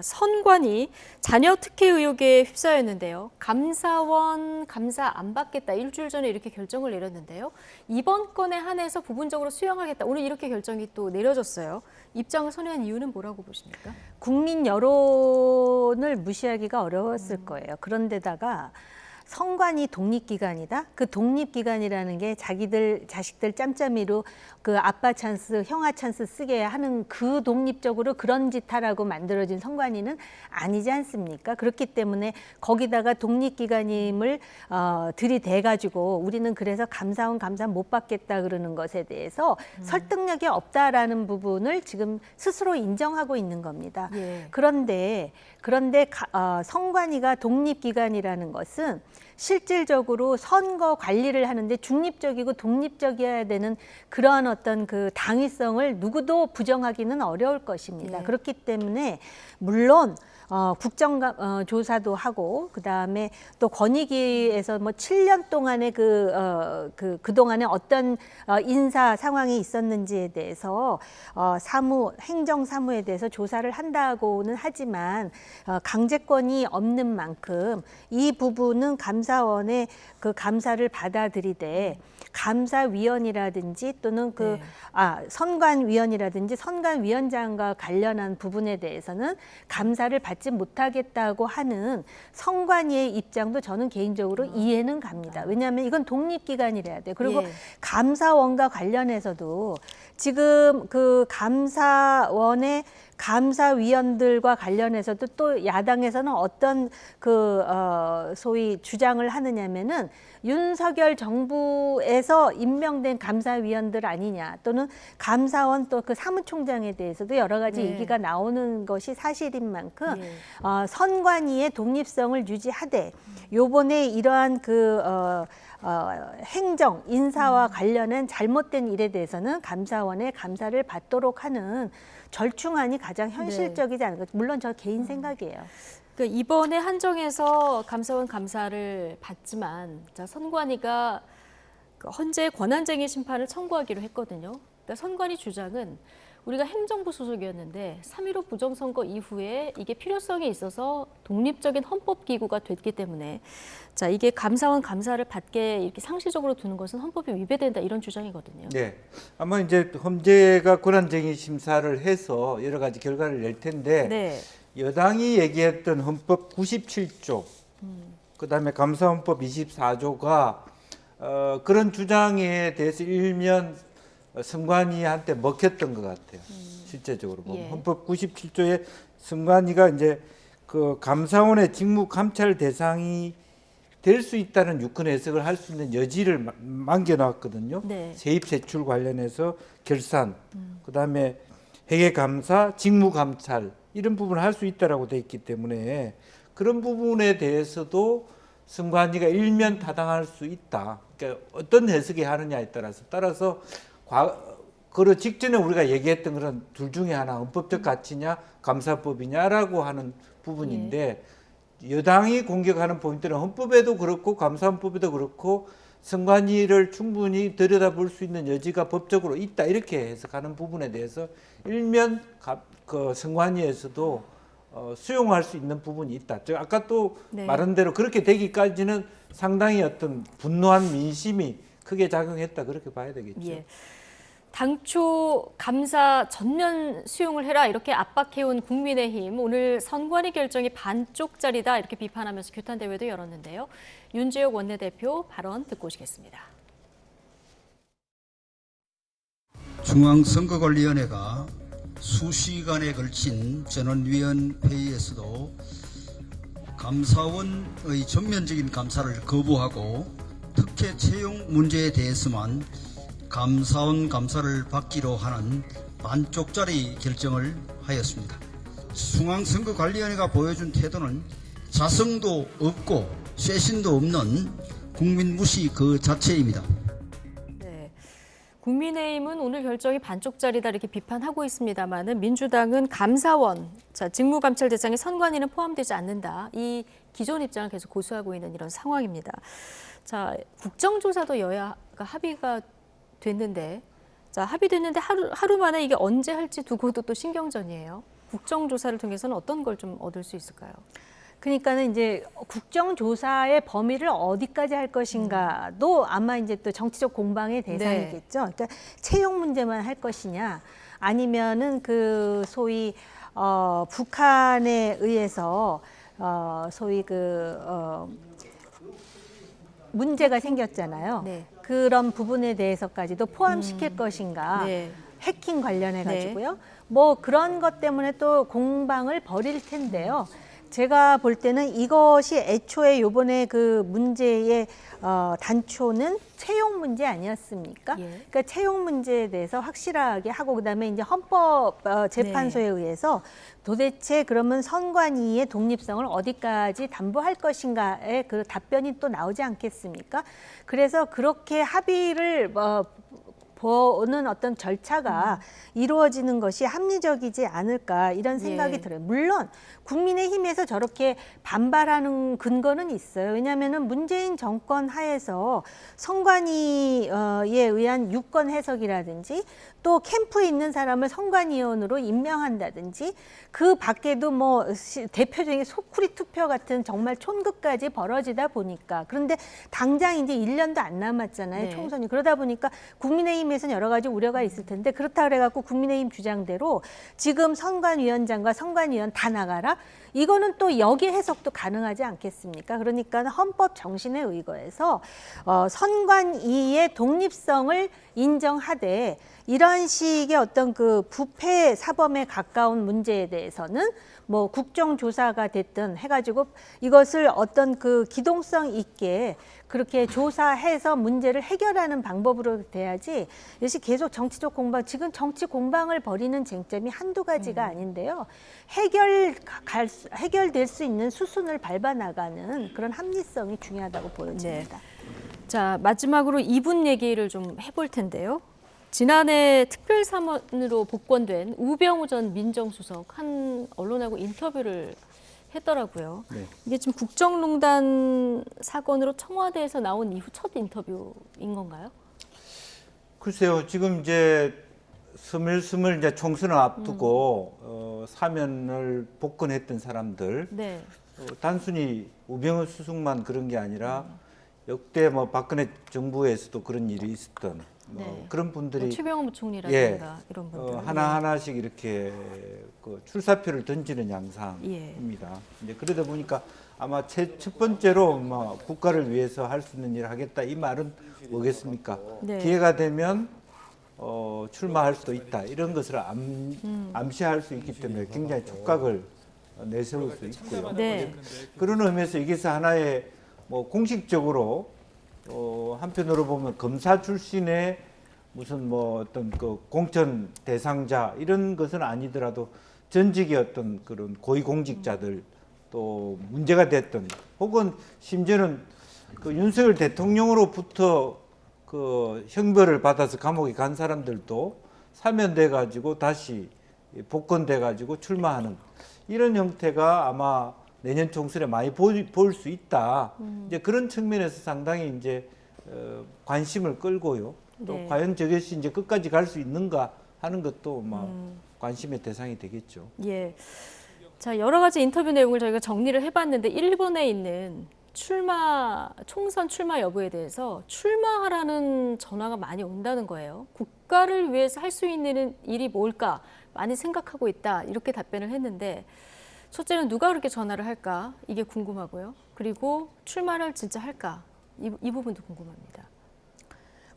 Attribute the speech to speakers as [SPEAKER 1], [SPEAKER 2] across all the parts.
[SPEAKER 1] 선관위 자녀 특혜 의혹에 휩싸였는데요. 감사원 감사 안 받겠다. 일주일 전에 이렇게 결정을 내렸는데요. 이번 건에 한해서 부분적으로 수용하겠다. 오늘 이렇게 결정이 또 내려졌어요. 입장을 선회한 이유는 뭐라고 보십니까?
[SPEAKER 2] 국민 여론을 무시하기가 어려웠을 거예요. 그런데다가 선관위 독립기관이다. 그 독립기관이라는 게 자식들 짬짬이로 그 아빠 찬스, 형아 찬스 쓰게 하는 그 독립적으로 그런 짓 하라고 만들어진 선관위는 아니지 않습니까? 그렇기 때문에 거기다가 독립기관임을 들이대가지고 우리는 그래서 감사원 감사 못 받겠다 그러는 것에 대해서 설득력이 없다라는 부분을 지금 스스로 인정하고 있는 겁니다.
[SPEAKER 1] 예.
[SPEAKER 2] 그런데 선관위가 독립기관이라는 것은 실질적으로 선거 관리를 하는데 중립적이고 독립적이어야 되는 그러한 어떤 그 당위성을 누구도 부정하기는 어려울 것입니다.
[SPEAKER 1] 예.
[SPEAKER 2] 그렇기 때문에 물론 국정조사도 하고 그다음에 또 권익위에서 뭐 7년 동안의 그동안에 어떤 인사 상황이 있었는지에 대해서 행정사무에 대해서 조사를 한다고는 하지만 강제권이 없는 만큼 이 부분은 감사원의 그 감사를 받아들이되 감사위원이라든지 또는 선관위원이라든지 선관위원장과 관련한 부분에 대해서는 감사를 받지 못하겠다고 하는 선관위의 입장도 저는 개인적으로 이해는 갑니다. 왜냐하면 이건 독립기관이라야 돼요. 그리고
[SPEAKER 1] 예.
[SPEAKER 2] 감사원과 관련해서도 지금 그 감사원의 감사위원들과 관련해서도 또 야당에서는 어떤 소위 주장을 하느냐면은 윤석열 정부에서 임명된 감사위원들 아니냐 또는 감사원 또 그 사무총장에 대해서도 여러 가지
[SPEAKER 1] 네.
[SPEAKER 2] 얘기가 나오는 것이 사실인 만큼 선관위의 독립성을 유지하되 요번에 이러한 행정, 인사와 관련한 잘못된 일에 대해서는 감사원의 감사를 받도록 하는 절충안이 가장 현실적이지 않을까. 물론 저 개인 생각이에요.
[SPEAKER 1] 그러니까 이번에 한정해서 감사원 감사를 받지만 선관위가 헌재 권한쟁의 심판을 청구하기로 했거든요. 그러니까 선관위 주장은 우리가 행정부 소속이었는데 3.15 부정선거 이후에 이게 필요성이 있어서 독립적인 헌법기구가 됐기 때문에 이게 감사원 감사를 받게 이렇게 상시적으로 두는 것은 헌법에 위배된다 이런 주장이거든요.
[SPEAKER 3] 네, 아마 이제 헌재가 권한쟁의 심사를 해서 여러 가지 결과를 낼 텐데
[SPEAKER 1] 네.
[SPEAKER 3] 여당이 얘기했던 헌법 97조, 그다음에 감사헌법 24조가 그런 주장에 대해서 일면 선관위한테 먹혔던 것 같아요. 실제적으로 보면
[SPEAKER 1] 예.
[SPEAKER 3] 헌법 97조에 선관위가 이제 그 감사원의 직무 감찰 대상이 될 수 있다는 유권 해석을 할 수 있는 여지를 남겨놨거든요.
[SPEAKER 1] 네.
[SPEAKER 3] 세입 세출 관련해서 결산, 그다음에 회계 감사, 직무 감찰 이런 부분을 할 수 있다라고 돼 있기 때문에 그런 부분에 대해서도 선관위가 일면 타당할 수 있다. 그러니까 어떤 해석이 하느냐에 따라서 그 직전에 우리가 얘기했던 그런 둘 중에 하나 헌법적 가치냐 감사법이냐라고 하는 부분인데 여당이 공격하는 포인트는 헌법에도 그렇고 감사헌법에도 그렇고 선관위를 충분히 들여다볼 수 있는 여지가 법적으로 있다 이렇게 해석하는 부분에 대해서 일면 그 선관위에서도 수용할 수 있는 부분이 있다. 즉 아까 또
[SPEAKER 1] 네.
[SPEAKER 3] 말한 대로 그렇게 되기까지는 상당히 어떤 분노한 민심이 크게 작용했다 그렇게 봐야 되겠죠.
[SPEAKER 1] 예. 당초 감사 전면 수용을 해라 이렇게 압박해온 국민의힘 오늘 선관위 결정이 반쪽짜리다 이렇게 비판하면서 규탄 대회도 열었는데요. 윤지혁 원내대표 발언 듣고 오시겠습니다.
[SPEAKER 4] 중앙선거관리위원회가 수시간에 걸친 전원위원 회의에서도 감사원의 전면적인 감사를 거부하고 특혜 채용 문제에 대해서만 감사원 감사를 받기로 하는 반쪽짜리 결정을 하였습니다. 중앙선거관리위원회가 보여준 태도는 자성도 없고 쇄신도 없는 국민 무시 그 자체입니다.
[SPEAKER 1] 네, 국민의힘은 오늘 결정이 반쪽짜리다 이렇게 비판하고 있습니다만은 민주당은 감사원, 직무감찰 대상에 선관위는 포함되지 않는다. 이 기존 입장을 계속 고수하고 있는 이런 상황입니다. 국정조사도 여야가 합의가 됐는데, 합의됐는데 하루 만에 이게 언제 할지 두고도 또 신경전이에요. 국정조사를 통해서는 어떤 걸 좀 얻을 수 있을까요?
[SPEAKER 2] 그러니까는 이제 국정조사의 범위를 어디까지 할 것인가도 아마 이제 또 정치적 공방의 대상이겠죠. 그러니까 채용 문제만 할 것이냐, 아니면은 그 소위 북한에 의해서 소위 문제가 생겼잖아요.
[SPEAKER 1] 네.
[SPEAKER 2] 그런 부분에 대해서까지도 포함시킬 것인가.
[SPEAKER 1] 네.
[SPEAKER 2] 해킹 관련해 가지고요. 뭐 그런 것 때문에 또 공방을 벌일 텐데요. 제가 볼 때는 이것이 애초에 요번에 그 문제의 단초는 채용 문제 아니었습니까?
[SPEAKER 1] 예.
[SPEAKER 2] 그러니까 채용 문제에 대해서 확실하게 하고 그다음에 이제 헌법 재판소에 의해서 도대체 그러면 선관위의 독립성을 어디까지 담보할 것인가의 그 답변이 또 나오지 않겠습니까? 그래서 그렇게 합의를 보는 어떤 절차가 이루어지는 것이 합리적이지 않을까 이런 생각이 들어요. 물론 국민의힘에서 저렇게 반발하는 근거는 있어요. 왜냐하면 문재인 정권 하에서 선관위에 의한 유권 해석이라든지 또 캠프에 있는 사람을 선관위원으로 임명한다든지 그 밖에도 뭐 대표적인 소쿠리 투표 같은 정말 촌극까지 벌어지다 보니까 그런데 당장 이제 1년도 안 남았잖아요.
[SPEAKER 1] 네.
[SPEAKER 2] 총선이. 그러다 보니까 국민의힘에서는 여러 가지 우려가 있을 텐데 그렇다 그래갖고 국민의힘 주장대로 지금 선관위원장과 선관위원 다 나가라? 이거는 또 여기 해석도 가능하지 않겠습니까? 그러니까 헌법 정신에 의거해서 선관위의 독립성을 인정하되 이런 식의 어떤 그 부패 사범에 가까운 문제에 대해서는 뭐 국정조사가 됐든 해가지고 이것을 어떤 그 기동성 있게 그렇게 조사해서 문제를 해결하는 방법으로 돼야지 이것이 계속 정치적 공방, 지금 정치 공방을 벌이는 쟁점이 한두 가지가 아닌데요. 해결될 수 있는 수순을 밟아 나가는 그런 합리성이 중요하다고 보여집니다.
[SPEAKER 1] 자, 마지막으로 이분 얘기를 좀 해볼 텐데요. 지난해 특별사면으로 복권된 우병우 전 민정수석 한 언론하고 인터뷰를 했더라고요.
[SPEAKER 3] 네.
[SPEAKER 1] 이게 지금 국정농단 사건으로 청와대에서 나온 이후 첫 인터뷰인 건가요?
[SPEAKER 3] 글쎄요, 지금 이제 스물스물 이제 총선을 앞두고 사면을 복권했던 사람들
[SPEAKER 1] 네.
[SPEAKER 3] 단순히 우병우 수석만 그런 게 아니라 역대 뭐 박근혜 정부에서도 그런 일이 있었던
[SPEAKER 1] 네.
[SPEAKER 3] 그런 분들이
[SPEAKER 1] 최병호 부총리라든가 이런 분들
[SPEAKER 3] 하나하나씩 이렇게 그 출사표를 던지는 양상입니다. 이제 그러다 보니까 아마 첫 번째로 뭐 국가를 위해서 할 수 있는 일을 하겠다 이 말은 뭐겠습니까?
[SPEAKER 1] 네.
[SPEAKER 3] 기회가 되면 출마할 수도 있다 이런 것을 암시할 수 있기 때문에 굉장히 촉각을 내세울 수 있고요.
[SPEAKER 1] 네.
[SPEAKER 3] 그런 의미에서 이게서 하나의 뭐 공식적으로 한편으로 보면 검사 출신의 무슨 뭐 어떤 그 공천 대상자 이런 것은 아니더라도 전직의 어떤 그런 고위공직자들 또 문제가 됐던 혹은 심지어는 그 윤석열 대통령으로부터 그 형벌을 받아서 감옥에 간 사람들도 사면돼 가지고 다시 복권돼 가지고 출마하는 이런 형태가 아마 내년 총선에 많이 볼 수 있다. 이제 그런 측면에서 상당히 이제 관심을 끌고요. 또
[SPEAKER 1] 네.
[SPEAKER 3] 과연 저것이 이제 끝까지 갈 수 있는가 하는 것도 막 관심의 대상이 되겠죠.
[SPEAKER 1] 예. 자, 여러 가지 인터뷰 내용을 저희가 정리를 해봤는데 일본에 있는 총선 출마 여부에 대해서 출마하라는 전화가 많이 온다는 거예요. 국가를 위해서 할 수 있는 일이 뭘까 많이 생각하고 있다 이렇게 답변을 했는데 첫째는 누가 그렇게 전화를 할까 이게 궁금하고요. 그리고 출마를 진짜 할까 이 부분도 궁금합니다.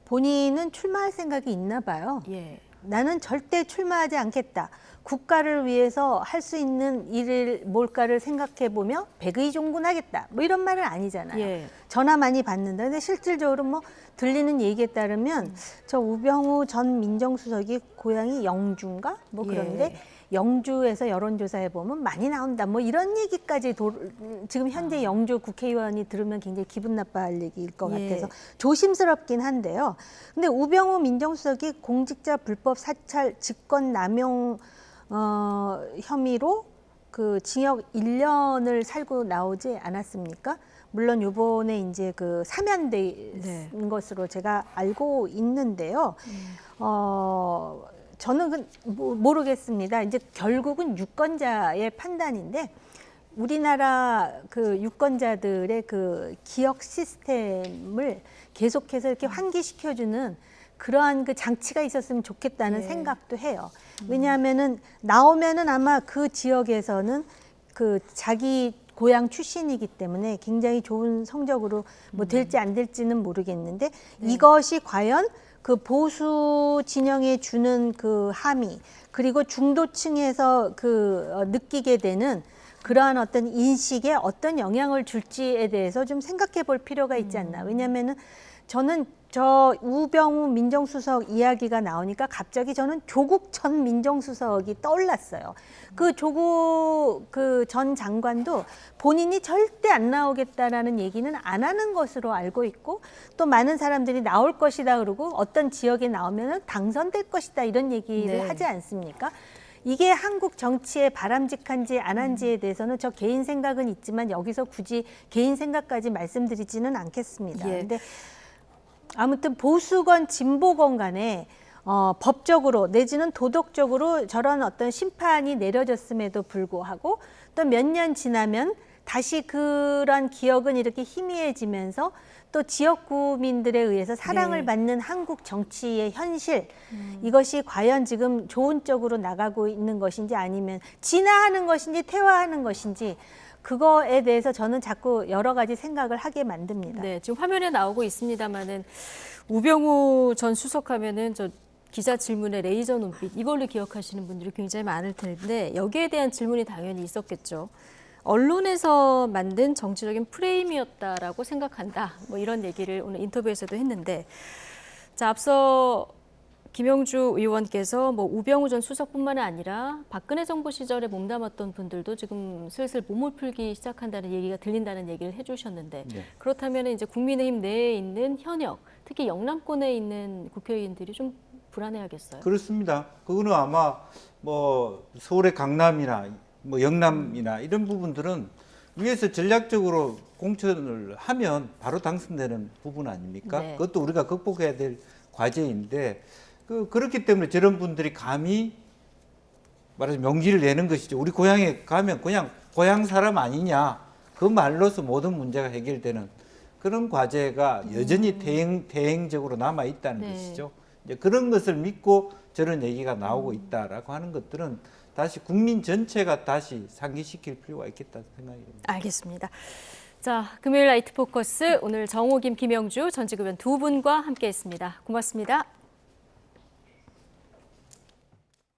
[SPEAKER 2] 본인은 출마할 생각이 있나 봐요.
[SPEAKER 1] 예.
[SPEAKER 2] 나는 절대 출마하지 않겠다. 국가를 위해서 할 수 있는 일을 뭘까를 생각해 보며 백의종군하겠다. 뭐 이런 말은 아니잖아요.
[SPEAKER 1] 예.
[SPEAKER 2] 전화 많이 받는다. 근데 실질적으로 뭐 들리는 얘기에 따르면 저 우병우 전 민정수석이 고향이 영주인가? 뭐 그런데 영주에서 여론조사해 보면 많이 나온다. 뭐 이런 얘기까지 지금 현재 영주 국회의원이 들으면 굉장히 기분 나빠할 얘기일 것 같아서 조심스럽긴 한데요. 근데 우병우 민정수석이 공직자 불법 사찰 직권 남용 혐의로 그 징역 1년을 살고 나오지 않았습니까? 물론 요번에 이제 그 사면된 것으로 제가 알고 있는데요. 저는 모르겠습니다. 이제 결국은 유권자의 판단인데 우리나라 그 유권자들의 그 기억 시스템을 계속해서 이렇게 환기시켜주는 그러한 그 장치가 있었으면 좋겠다는
[SPEAKER 1] 네.
[SPEAKER 2] 생각도 해요. 왜냐하면은 나오면은 아마 그 지역에서는 그 자기 고향 출신이기 때문에 굉장히 좋은 성적으로 뭐 될지 안 될지는 모르겠는데 이것이 과연 그 보수 진영에 주는 그 함의 그리고 중도층에서 느끼게 되는 그러한 어떤 인식에 어떤 영향을 줄지에 대해서 좀 생각해 볼 필요가 있지 않나. 왜냐하면은 저는 저 우병우 민정수석 이야기가 나오니까 갑자기 저는 조국 전 민정수석이 떠올랐어요. 그 조국 그 전 장관도 본인이 절대 안 나오겠다라는 얘기는 안 하는 것으로 알고 있고 또 많은 사람들이 나올 것이다 그러고 어떤 지역에 나오면 당선될 것이다 이런 얘기를
[SPEAKER 1] 네.
[SPEAKER 2] 하지 않습니까? 이게 한국 정치에 바람직한지 안 한지에 대해서는 저 개인 생각은 있지만 여기서 굳이 개인 생각까지 말씀드리지는 않겠습니다.
[SPEAKER 1] 예.
[SPEAKER 2] 근데 아무튼 보수건 진보건 간에 법적으로 내지는 도덕적으로 저런 어떤 심판이 내려졌음에도 불구하고 또 몇 년 지나면 다시 그런 기억은 이렇게 희미해지면서 또 지역구민들에 의해서 사랑을
[SPEAKER 1] 네.
[SPEAKER 2] 받는 한국 정치의 현실 이것이 과연 지금 좋은 쪽으로 나가고 있는 것인지 아니면 진화하는 것인지 퇴화하는 것인지 그거에 대해서 저는 자꾸 여러 가지 생각을 하게 만듭니다.
[SPEAKER 1] 네, 지금 화면에 나오고 있습니다만은 우병우 전 수석하면은 저 기자 질문에 레이저 눈빛 이걸로 기억하시는 분들이 굉장히 많을 텐데 여기에 대한 질문이 당연히 있었겠죠. 언론에서 만든 정치적인 프레임이었다라고 생각한다. 뭐 이런 얘기를 오늘 인터뷰에서도 했는데, 자 앞서 김영주 의원께서 뭐 우병우 전 수석뿐만 아니라 박근혜 정부 시절에 몸담았던 분들도 지금 슬슬 몸을 풀기 시작한다는 얘기가 들린다는 얘기를 해주셨는데
[SPEAKER 3] 네.
[SPEAKER 1] 그렇다면 이제 국민의힘 내에 있는 현역, 특히 영남권에 있는 국회의원들이 좀 불안해하겠어요.
[SPEAKER 3] 그렇습니다. 그거는 아마 뭐 서울의 강남이나 뭐 영남이나 이런 부분들은 위에서 전략적으로 공천을 하면 바로 당선되는 부분 아닙니까?
[SPEAKER 1] 네.
[SPEAKER 3] 그것도 우리가 극복해야 될 과제인데 그렇기 때문에 저런 분들이 감히 말하자면 명기를 내는 것이죠. 우리 고향에 가면 그냥 고향 사람 아니냐 그 말로서 모든 문제가 해결되는 그런 과제가 여전히 대행적으로 남아 있다는
[SPEAKER 1] 네.
[SPEAKER 3] 것이죠. 이제 그런 것을 믿고 저런 얘기가 나오고 있다라고 하는 것들은 다시 국민 전체가 다시 상기시킬 필요가 있겠다는 생각이 듭니다.
[SPEAKER 1] 알겠습니다. 자, 금요일 라이트 포커스 오늘 정호김, 김영주 전직 의원 두 분과 함께했습니다. 고맙습니다.